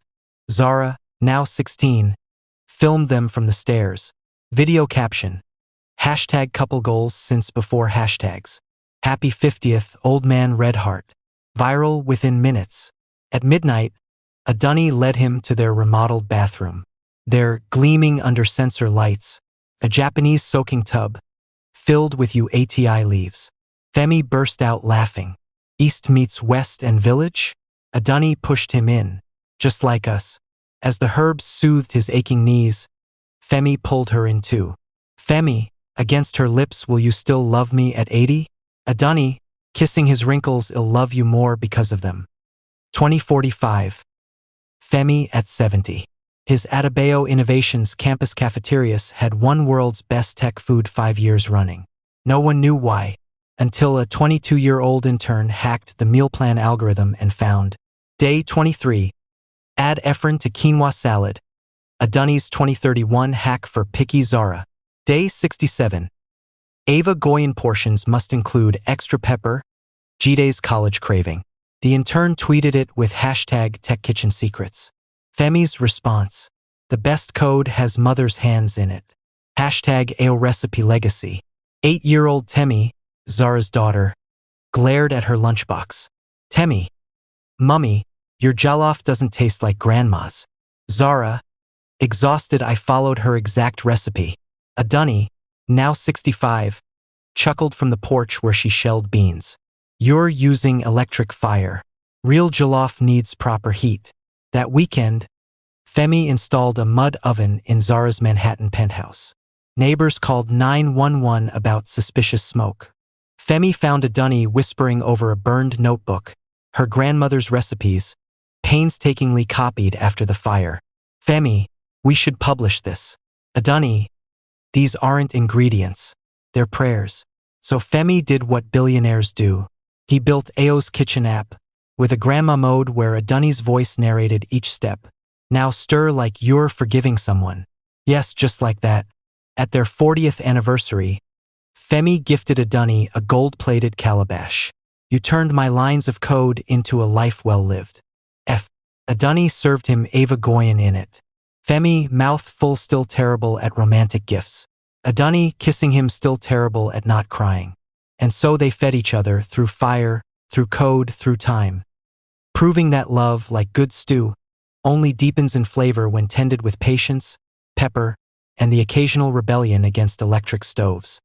Zara, now 16, filmed them from the stairs. Video caption. #couple goals since before hashtags. Happy 50th, old man red heart. Viral within minutes. At midnight, Adani led him to their remodeled bathroom. There, gleaming under sensor lights, a Japanese soaking tub, filled with UATI leaves. Femi burst out laughing. East meets West and Village? Adani pushed him in, just like us. As the herbs soothed his aching knees, Femi pulled her in too. Femi, against her lips, will you still love me at 80? Adani, kissing his wrinkles, I'll love you more because of them. 2045. Femi at 70. His Adebayo Innovations campus cafeterias had won world's best tech food 5 years running. No one knew why, until a 22-year-old intern hacked the meal plan algorithm and found. Day 23. Add Efren to quinoa salad. Adani's 2031 hack for picky Zara. Day 67. Ava Goyen portions must include extra pepper. Jide's college craving. The intern tweeted it with #TechKitchenSecrets. Femi's response. The best code has mother's hands in it. #AO recipe legacy. 8-year-old Temi, Zara's daughter, glared at her lunchbox. Temi. Mummy, your jollof doesn't taste like grandma's. Zara. Exhausted, I followed her exact recipe. Adani, now 65, chuckled from the porch where she shelled beans. You're using electric fire. Real jollof needs proper heat. That weekend, Femi installed a mud oven in Zara's Manhattan penthouse. Neighbors called 911 about suspicious smoke. Femi found Adani whispering over a burned notebook, her grandmother's recipes, painstakingly copied after the fire. Femi, we should publish this. Adani, these aren't ingredients, they're prayers. So Femi did what billionaires do. He built AO's kitchen app, with a grandma mode where Adani's voice narrated each step. Now stir like you're forgiving someone. Yes, just like that. At their 40th anniversary, Femi gifted Adani a gold-plated calabash. You turned my lines of code into a life well lived. Adani served him Ava Goyen in it. Femi, mouth full, still terrible at romantic gifts. Adani, kissing him, still terrible at not crying. And so they fed each other through fire, through code, through time. Proving that love, like good stew, only deepens in flavor when tended with patience, pepper, and the occasional rebellion against electric stoves.